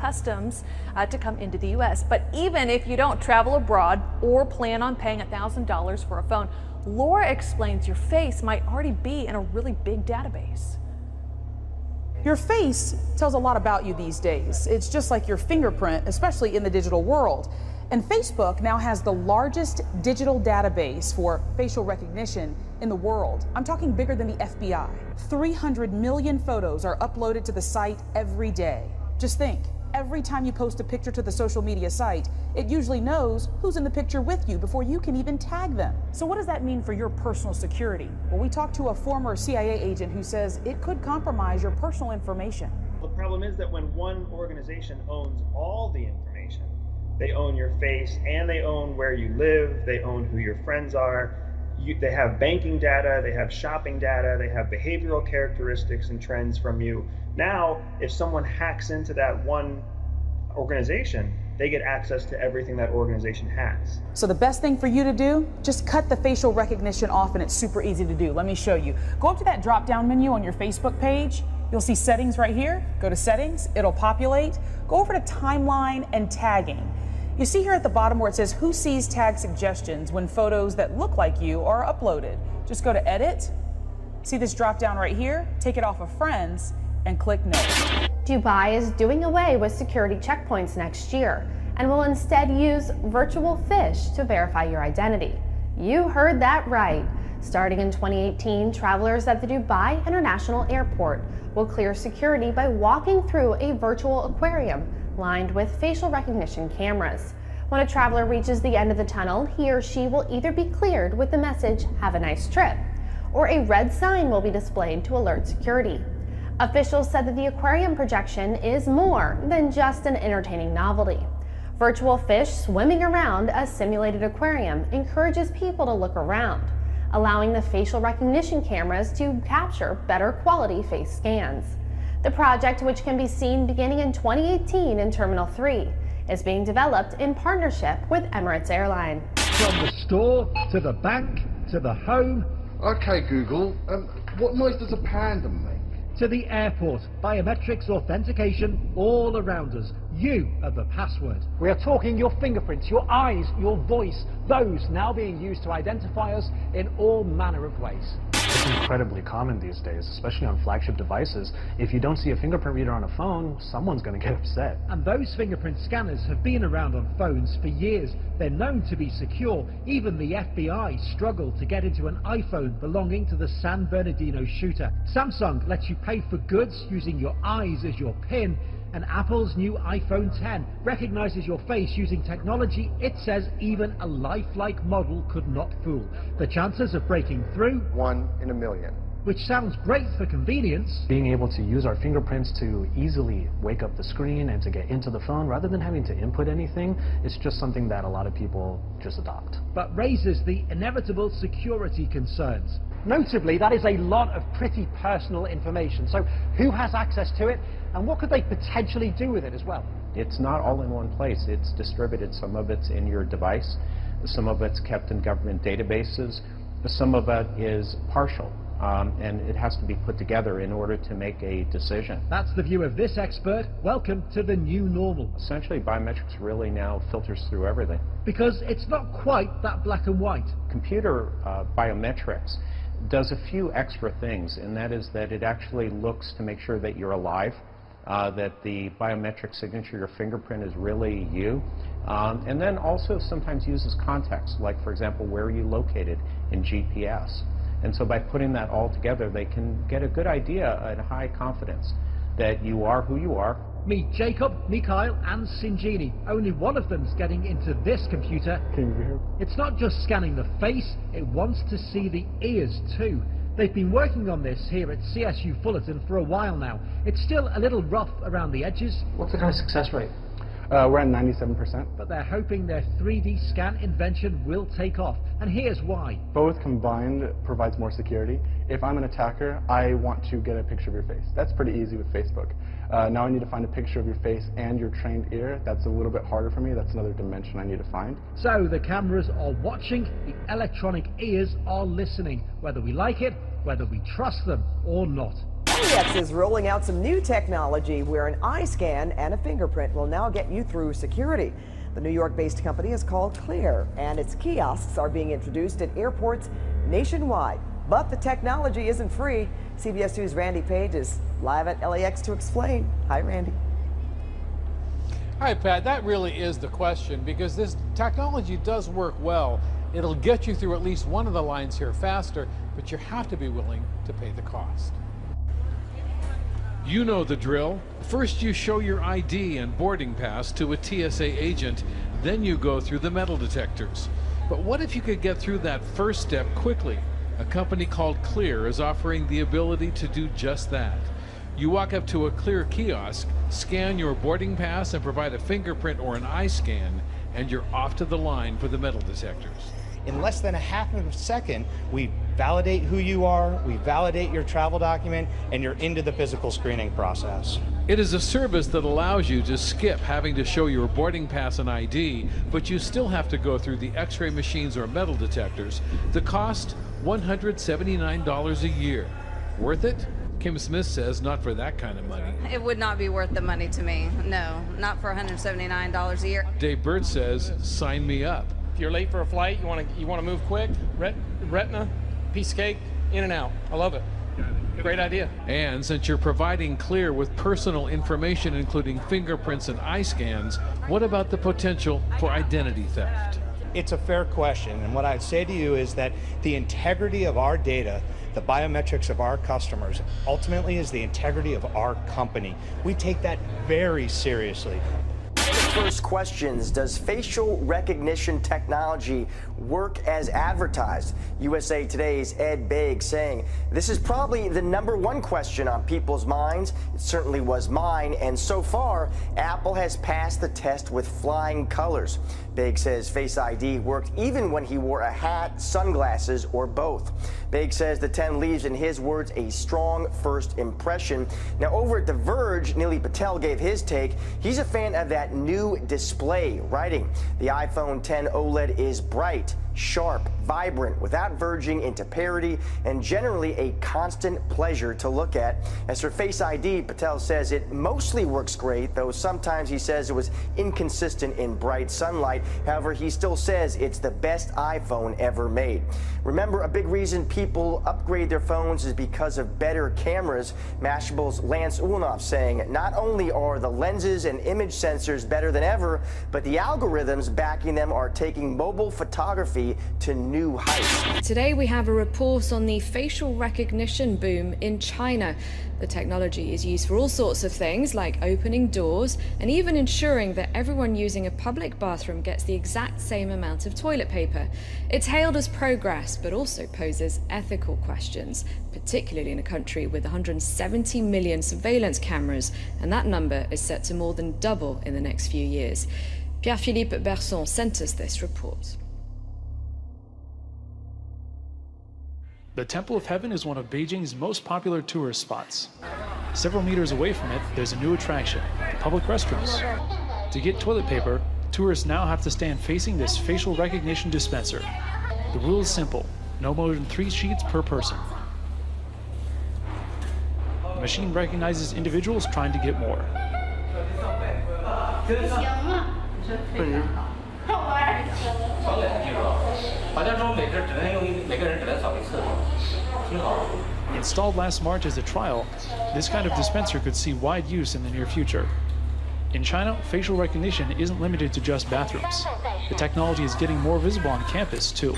customs to come into the U.S. But even if you don't travel abroad or plan on paying $1,000 for a phone, Laura explains your face might already be in a really big database. Your face tells a lot about you these days. It's just like your fingerprint, especially in the digital world. And Facebook now has the largest digital database for facial recognition in the world. I'm talking bigger than the FBI. 300 million photos are uploaded to the site every day. Just think, every time you post a picture to the social media site, it usually knows who's in the picture with you before you can even tag them. So what does that mean for your personal security? Well, we talked to a former CIA agent who says it could compromise your personal information. The problem is that when one organization owns all the information, they own your face and they own where you live, they own who your friends are, they have banking data, they have shopping data, they have behavioral characteristics and trends from you. Now, if someone hacks into that one organization, they get access to everything that organization has. So the best thing for you to do, just cut the facial recognition off, and it's super easy to do. Let me show you. Go up to that drop-down menu on your Facebook page. You'll see settings right here. Go to settings, it'll populate. Go over to timeline and tagging. You see here at the bottom where it says who sees tag suggestions when photos that look like you are uploaded. Just go to edit. See this drop down right here? Take it off of friends and click no. Dubai is doing away with security checkpoints next year and will instead use virtual fish to verify your identity. You heard that right. Starting in 2018, travelers at the Dubai International Airport will clear security by walking through a virtual aquarium lined with facial recognition cameras. When a traveler reaches the end of the tunnel, he or she will either be cleared with the message, "Have a nice trip," or a red sign will be displayed to alert security. Officials said that the aquarium projection is more than just an entertaining novelty. Virtual fish swimming around a simulated aquarium encourages people to look around, allowing the facial recognition cameras to capture better quality face scans. The project, which can be seen beginning in 2018 in Terminal 3, is being developed in partnership with Emirates Airline. From the store, to the bank, to the home. Okay, Google, what noise does a panda make? To the airport, biometrics authentication all around us. You are the password. We are talking your fingerprints, your eyes, your voice, those now being used to identify us in all manner of ways. It's incredibly common these days, especially on flagship devices. If you don't see a fingerprint reader on a phone, someone's going to get upset. And those fingerprint scanners have been around on phones for years. They're known to be secure. Even the FBI struggled to get into an iPhone belonging to the San Bernardino shooter. Samsung lets you pay for goods using your eyes as your PIN. And Apple's new iPhone X recognizes your face using technology it says even a lifelike model could not fool. The chances of breaking through? 1 in a million. Which sounds great for convenience. Being able to use our fingerprints to easily wake up the screen and to get into the phone rather than having to input anything, it's just something that a lot of people just adopt. But raises the inevitable security concerns. Notably, that is a lot of pretty personal information. So who has access to it, and what could they potentially do with it as well? It's not all in one place. It's distributed. Some of it's in your device. Some of it's kept in government databases. Some of it is partial. And it has to be put together in order to make a decision. That's the view of this expert. Welcome to the new normal. Essentially, biometrics really now filters through everything. Because it's not quite that black and white. Computer biometrics does a few extra things, and that is that it actually looks to make sure that you're alive, that the biometric signature, your fingerprint, is really you, and then also sometimes uses context, like, for example, where are you located in GPS. And so by putting that all together, they can get a good idea at high confidence that you are who you are. Meet Jacob, Mikhail, and Sinjini. Only one of them's getting into this computer. Can you hear? It's not just scanning the face, it wants to see the ears too. They've been working on this here at CSU Fullerton for a while now. It's still a little rough around the edges. What's the kind of success rate? We're at 97%. But they're hoping their 3D scan invention will take off. And here's why. Both combined provides more security. If I'm an attacker, I want to get a picture of your face. That's pretty easy with Facebook. Now I need to find a picture of your face and your trained ear. That's a little bit harder for me. That's another dimension I need to find. So the cameras are watching, the electronic ears are listening, whether we like it, whether we trust them or not. LAX is rolling out some new technology where an eye scan and a fingerprint will now get you through security. The New York-based company is called Clear, and its kiosks are being introduced at airports nationwide. But the technology isn't free. CBS 2's Randy Page is live at LAX to explain. Hi, Randy. Hi, Pat. That really is the question, because this technology does work well. It'll get you through at least one of the lines here faster, but you have to be willing to pay the cost. You know the drill. First you show your ID and boarding pass to a TSA agent, then you go through the metal detectors. But what if you could get through that first step quickly? A company called Clear is offering the ability to do just that. You walk up to a Clear kiosk, scan your boarding pass and provide a fingerprint or an eye scan, and you're off to the line for the metal detectors. In less than a half of a second, we validate who you are, we validate your travel document, and you're into the physical screening process. It is a service that allows you to skip having to show your boarding pass and ID, but you still have to go through the x-ray machines or metal detectors. The cost, $179 a year. Worth it? Kim Smith says not for that kind of money. It would not be worth the money to me. No, not for $179 a year. Dave Burt says, sign me up. If you're late for a flight, you want to move quick, retina, piece of cake, in and out. I love it. Great idea. And since you're providing Clear with personal information, including fingerprints and eye scans, what about the potential for identity theft? It's a fair question, and what I'd say to you is that the integrity of our data, the biometrics of our customers, ultimately is the integrity of our company. We take that very seriously. First questions, does facial recognition technology work as advertised? USA Today's Ed Baig saying, this is probably the #1 question on people's minds. It certainly was mine, and so far, Apple has passed the test with flying colors. Baig says Face ID worked even when he wore a hat, sunglasses, or both. Baig says the 10 leaves, in his words, a strong first impression. Now, over at The Verge, Nili Patel gave his take. He's a fan of that new display, writing, the iPhone 10 OLED is bright, sharp, vibrant, without verging into parody, and generally a constant pleasure to look at. As for Face ID, Patel says it mostly works great, though sometimes he says it was inconsistent in bright sunlight. However, he still says it's the best iPhone ever made. Remember, a big reason people upgrade their phones is because of better cameras. Mashable's Lance Ulnoff saying not only are the lenses and image sensors better than ever, but the algorithms backing them are taking mobile photography to new heights. Today we have a report on the facial recognition boom in China. The technology is used for all sorts of things, like opening doors and even ensuring that everyone using a public bathroom gets the exact same amount of toilet paper. It's hailed as progress, but also poses ethical questions, particularly in a country with 170 million surveillance cameras, and that number is set to more than double in the next few years. Pierre-Philippe Berson sent us this report. The Temple of Heaven is one of Beijing's most popular tourist spots. Several meters away from it, there's a new attraction, the public restrooms. To get toilet paper, tourists now have to stand facing this facial recognition dispenser. The rule is simple, no more than 3 sheets per person. The machine recognizes individuals trying to get more. Installed last March as a trial, this kind of dispenser could see wide use in the near future. In China, facial recognition isn't limited to just bathrooms. The technology is getting more visible on campus, too.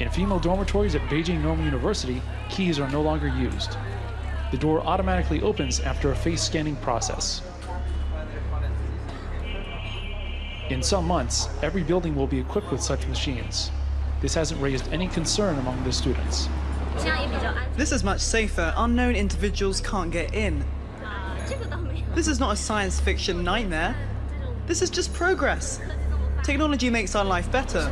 In female dormitories at Beijing Normal University, keys are no longer used. The door automatically opens after a face scanning process. In some months, every building will be equipped with such machines. This hasn't raised any concern among the students. This is much safer. Unknown individuals can't get in. This is not a science fiction nightmare. This is just progress. Technology makes our life better.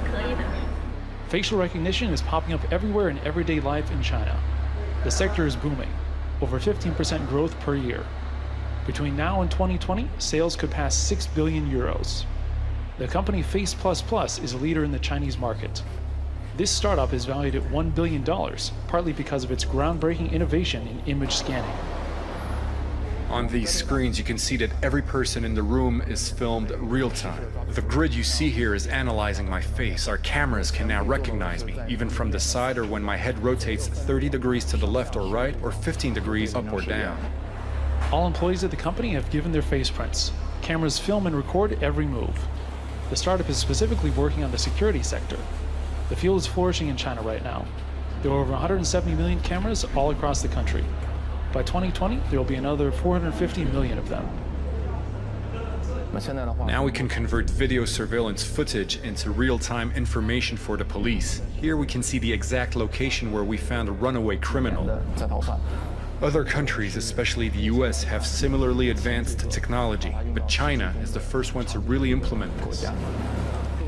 Facial recognition is popping up everywhere in everyday life in China. The sector is booming, over 15% growth per year. Between now and 2020, sales could pass 6 billion euros. The company Face++ is a leader in the Chinese market. This startup is valued at $1 billion, partly because of its groundbreaking innovation in image scanning. On these screens, you can see that every person in the room is filmed real-time. The grid you see here is analyzing my face. Our cameras can now recognize me, even from the side or when my head rotates 30 degrees to the left or right, or 15 degrees up or down. All employees at the company have given their face prints. Cameras film and record every move. The startup is specifically working on the security sector. The field is flourishing in China right now. There are over 170 million cameras all across the country. By 2020, there will be another 450 million of them. Now we can convert video surveillance footage into real-time information for the police. Here we can see the exact location where we found a runaway criminal. Other countries, especially the US, have similarly advanced technology, but China is the first one to really implement this.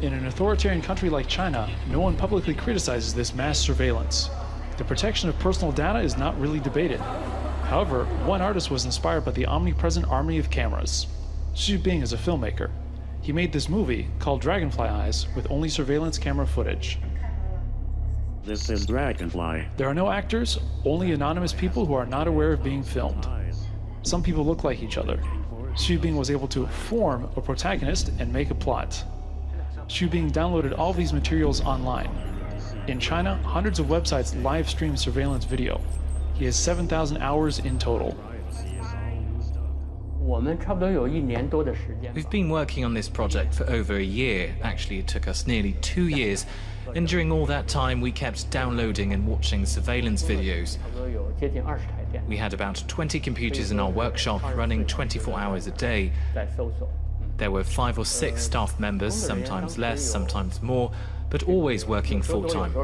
In an authoritarian country like China, no one publicly criticizes this mass surveillance. The protection of personal data is not really debated. However, one artist was inspired by the omnipresent army of cameras. Xu Bing is a filmmaker. He made this movie, called Dragonfly Eyes, with only surveillance camera footage. This is Dragonfly. There are no actors, only anonymous people who are not aware of being filmed. Some people look like each other. Xu Bing was able to form a protagonist and make a plot. Xu Bing downloaded all these materials online. In China, hundreds of websites live stream surveillance video. He has 7,000 hours in total. We've been working on this project for over a year. Actually, it took us nearly 2 years. And during all that time, we kept downloading and watching surveillance videos. We had about 20 computers in our workshop running 24 hours a day. There were 5 or 6 staff members, sometimes less, sometimes more, but always working full-time.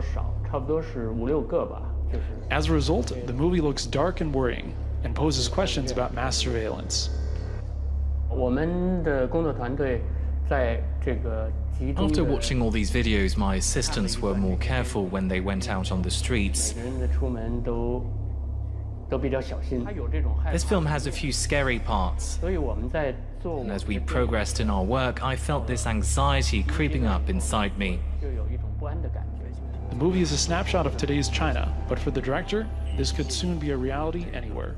As a result, the movie looks dark and worrying, and poses questions about mass surveillance. After watching all these videos, my assistants were more careful when they went out on the streets. This film has a few scary parts, and as we progressed in our work, I felt this anxiety creeping up inside me. The movie is a snapshot of today's China, but for the director, this could soon be a reality anywhere.